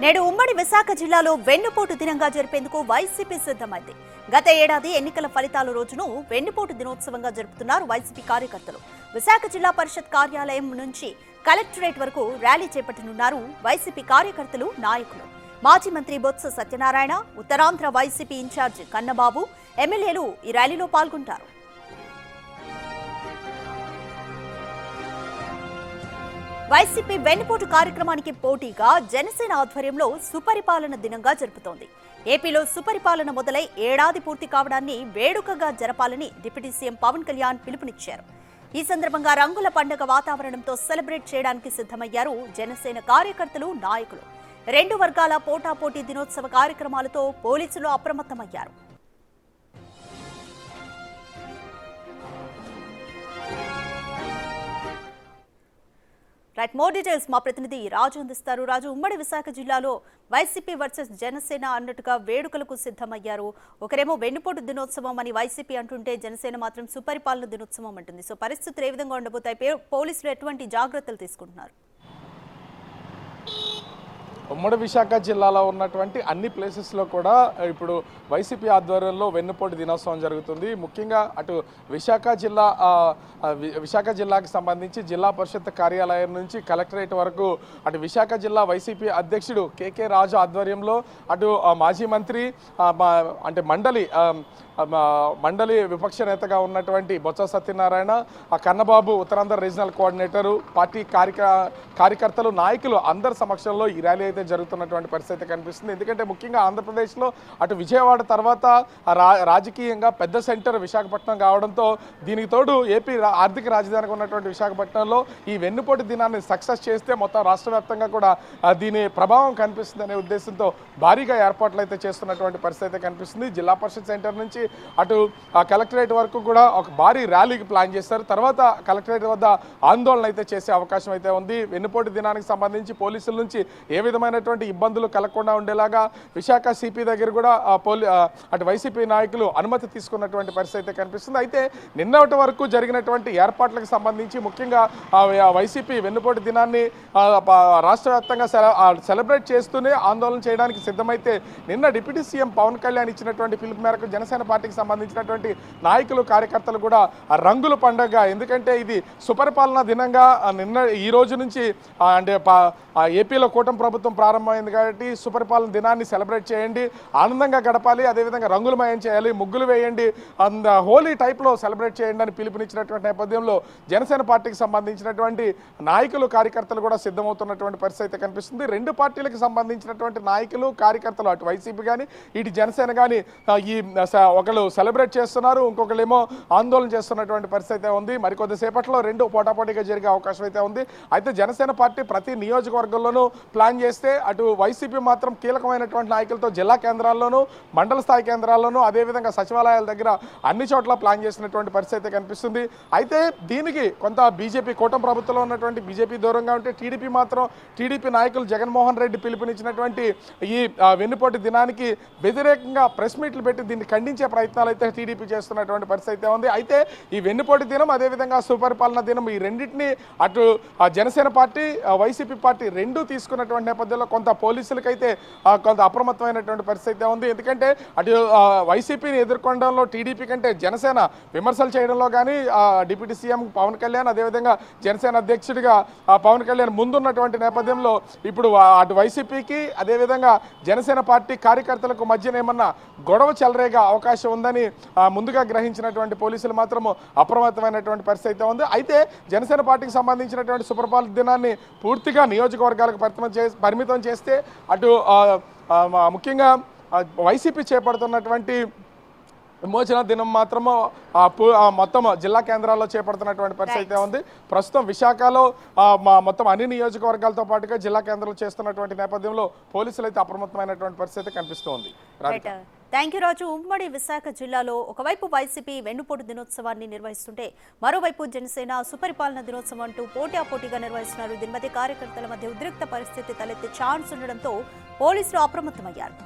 నేడు ఉమ్మడి విశాఖ జిల్లాలో వెన్నుపోటు దినంగా జరిపేందుకు వైసీపీ సిద్ధమైంది. గత ఏడాది ఎన్నికల ఫలితాల రోజును వెన్నుపోటు దినోత్సవంగా జరుపుతున్నారు వైసీపీ కార్యకర్తలు. విశాఖ జిల్లా పరిషత్ కార్యాలయం నుంచి కలెక్టరేట్ వరకు ర్యాలీ చేపట్టనున్నారు వైసీపీ కార్యకర్తలు, నాయకులు. మాజీ మంత్రి బొత్స సత్యనారాయణ, ఉత్తరాంధ్ర వైసీపీ ఇన్ఛార్జ్ కన్నబాబు, ఎమ్మెల్యేలు ఈ ర్యాలీలో పాల్గొంటారు. వైసీపీ వెన్నుపోటు కార్యక్రమానికి పోటీగా జనసేన ఆధ్వర్యంలో సుపరిపాలన దినంగా జరుపుతోంది. ఏపీలో సుపరిపాలన మొదలై ఏడాది పూర్తి కావడాన్ని వేడుకగా జరపాలని డిప్యూటీ సీఎం పవన్ కళ్యాణ్ పిలుపునిచ్చారు. ఈ సందర్భంగా రంగుల పండుగ వాతావరణంతో సెలబ్రేట్ చేయడానికి సిద్ధమయ్యారు జనసేన కార్యకర్తలు, నాయకులు. రెండు వర్గాల పోటాపోటీ దినోత్సవ కార్యక్రమాలతో పోలీసులు అప్రమత్తమయ్యారు. మోర్ డీటెయిల్స్ మా ప్రతినిధి రాజు అందిస్తారు. రాజు, ఉమ్మడి విశాఖ జిల్లాలో వైసీపీ వర్సెస్ జనసేన అన్నట్టుగా వేడుకలకు సిద్ధమయ్యారు. ఒకరేమో వెన్నుపోటు దినోత్సవం అని వైసీపీ అంటుంటే, జనసేన మాత్రం సుపరిపాలన దినోత్సవం అంటుంది. సో పరిస్థితులు ఏ విధంగా ఉండబోతాయి? పోలీసులు ఎటువంటి జాగ్రత్తలు తీసుకుంటున్నారు? ఉమ్మడి విశాఖ జిల్లాలో ఉన్నటువంటి అన్ని ప్లేసెస్లో కూడా ఇప్పుడు వైసీపీ ఆధ్వర్యంలో వెన్నుపోటు దినోత్సవం జరుగుతుంది. ముఖ్యంగా అటు విశాఖ జిల్లాకి సంబంధించి జిల్లా పరిషత్ కార్యాలయం నుంచి కలెక్టరేట్ వరకు అటు విశాఖ జిల్లా వైసీపీ అధ్యక్షుడు కేకే రాజు ఆధ్వర్యంలో అటు మాజీ మంత్రి అంటే మండలి విపక్ష నేతగా ఉన్నటువంటి Botsa Satyanarayana, Kannababu Uttarandhra regional coordinator, party కార్యకర్తలు, నాయకులు అందరి సమక్షంలో ఈ ర్యాలీ అయితే జరుగుతున్నటువంటి పరిస్థితి కనిపిస్తుంది. ఎందుకంటే ముఖ్యంగా ఆంధ్రప్రదేశ్లో అటు విజయవాడ తర్వాత రాజకీయంగా పెద్ద సెంటర్ విశాఖపట్నం కావడంతో, దీనికి తోడు ఏపీ ఆర్థిక రాజధానిగా ఉన్నటువంటి విశాఖపట్నంలో ఈ వెన్నుపోటు దినాన్ని సక్సెస్ చేస్తే మొత్తం రాష్ట్ర వ్యాప్తంగా కూడా దీని ప్రభావం కనిపిస్తుంది అనే ఉద్దేశంతో భారీగా ఏర్పాట్లు అయితే చేస్తున్నటువంటి పరిస్థితి కనిపిస్తుంది. జిల్లా పరిషత్ సెంటర్ నుంచి అటు కలెక్టరేట్ వరకు కూడా ఒక భారీ ర్యాలీకి ప్లాన్ చేస్తారు. తర్వాత కలెక్టరేట్ వద్ద ఆందోళన అయితే చేసే అవకాశం అయితే ఉంది. వెన్నుపోటు దినానికి సంబంధించి పోలీసుల నుంచి ఏ విధమైనటువంటి ఇబ్బందులు కలగకుండా ఉండేలాగా విశాఖ సిపి దగ్గర కూడా అటు వైసీపీ నాయకులు అనుమతి తీసుకున్నటువంటి పరిస్థితి కనిపిస్తుంది. అయితే నిన్నటి వరకు జరిగినటువంటి ఏర్పాట్లకు సంబంధించి ముఖ్యంగా వైసీపీ వెన్నుపోటు దినాన్ని రాష్ట్ర వ్యాప్తంగా సెలబ్రేట్ చేస్తూనే ఆందోళన చేయడానికి సిద్ధమైతే, నిన్న డిప్యూటీ సీఎం పవన్ కళ్యాణ్ ఇచ్చినటువంటి పిలుపు మేరకు జనసేన పార్టీకి సంబంధించినటువంటి నాయకులు, కార్యకర్తలు కూడా రంగుల పండుగ, ఎందుకంటే ఇది సుపరిపాలన దినంగా ఈ రోజు నుంచి అంటే ఏపీలో కూటమి ప్రభుత్వం ప్రారంభమైంది కాబట్టి సుపరిపాలన దినాన్ని సెలబ్రేట్ చేయండి, ఆనందంగా గడపాలి, అదేవిధంగా రంగులమయం చేయాలి, ముగ్గులు వేయండి, హోలీ టైప్లో సెలబ్రేట్ చేయండి అని పిలుపునిచ్చినటువంటి నేపథ్యంలో జనసేన పార్టీకి సంబంధించినటువంటి నాయకులు, కార్యకర్తలు కూడా సిద్ధమవుతున్నటువంటి పరిస్థితి కనిపిస్తుంది. రెండు పార్టీలకు సంబంధించినటువంటి నాయకులు, కార్యకర్తలు అటు వైసీపీ కానీ ఇటు జనసేన కానీ ఈ ఒకళ్ళు సెలబ్రేట్ చేస్తున్నారు, ఇంకొకళ్ళేమో ఆందోళన చేస్తున్నటువంటి పరిస్థితి ఉంది. మరికొద్దిసేపట్లో రెండు పోటాపోటీగా జరిగే అవకాశం అయితే ఉంది. అయితే జనసేన పార్టీ ప్రతి నియోజకవర్గంలోనూ ప్లాన్ చేస్తే, అటు వైసీపీ మాత్రం కీలకమైనటువంటి నాయకులతో జిల్లా కేంద్రాల్లోనూ, మండల స్థాయి కేంద్రాల్లోనూ, అదేవిధంగా సచివాలయాల దగ్గర అన్ని చోట్ల ప్లాన్ చేసినటువంటి పరిస్థితి కనిపిస్తుంది. అయితే దీనికి కొంత బీజేపీ కూటమి ప్రభుత్వంలో ఉన్నటువంటి బీజేపీ దూరంగా ఉంటే, టీడీపీ నాయకులు జగన్మోహన్ రెడ్డి పిలుపునిచ్చినటువంటి ఈ వెన్నుపోటు దినానికి వ్యతిరేకంగా ప్రెస్ మీట్లు పెట్టి దీన్ని ఖండించే ప్రయత్నాలు అయితే టీడీపీ చేస్తున్నటువంటి పరిస్థితి ఉంది. అయితే ఈ వెన్నుపోటు దినం, అదేవిధంగా సుపరిపాలన దినం, ఈ రెండింటినీ అటు జనసేన పార్టీ, వైసీపీ పార్టీ రెండూ తీసుకున్నటువంటి నేపథ్యంలో కొంత పోలీసులకైతే కొంత అప్రమత్తమైనటువంటి పరిస్థితి ఉంది. ఎందుకంటే అటు వైసీపీని ఎదుర్కొనడంలో టీడీపీ కంటే జనసేన విమర్శలు చేయడంలో కానీ డిప్యూటీ సీఎం పవన్ కళ్యాణ్, అదేవిధంగా జనసేన అధ్యక్షుడిగా పవన్ కళ్యాణ్ ముందున్నటువంటి నేపథ్యంలో ఇప్పుడు అటు వైసీపీకి అదేవిధంగా జనసేన పార్టీ కార్యకర్తలకు మధ్యన ఏమన్నా గొడవ చెలరేగే అవకాశం ఉందని ముందుగా గ్రహించినటువంటి పోలీసులు మాత్రం అప్రమత్తమైనటువంటి పరిస్థితి ఉంది. అయితే జనసేన పార్టీకి సంబంధించినటువంటి సుపరిపాలన దినాన్ని పూర్తిగా నియోజకవర్గాలకు పరిమితం చేస్తే, అటు ముఖ్యంగా వైసీపీ చేపడుతున్నటువంటి విమోచన దినం మాత్రము మొత్తం జిల్లా కేంద్రాల్లో చేపడుతున్నటువంటి పరిస్థితి ఉంది. ప్రస్తుతం విశాఖలో మొత్తం అన్ని నియోజకవర్గాలతో పాటుగా జిల్లా కేంద్రాలు చేస్తున్నటువంటి నేపథ్యంలో పోలీసులు అయితే అప్రమత్తమైనటువంటి పరిస్థితి కనిపిస్తోంది. థ్యాంక్ యూ రాజు. ఉమ్మడి విశాఖ జిల్లాలో ఒకవైపు వైసీపీ వెన్నుపోటు దినోత్సవాన్ని నిర్వహిస్తుంటే, మరోవైపు జనసేన సుపరిపాలన దినోత్సవం అంటూ పోటాపోటీగా నిర్వహిస్తున్నారు. దీని మధ్య కార్యకర్తల మధ్య ఉద్రిక్త పరిస్థితి తలెత్తే ఛాన్స్ ఉండడంతో పోలీసులు అప్రమత్తమయ్యారు.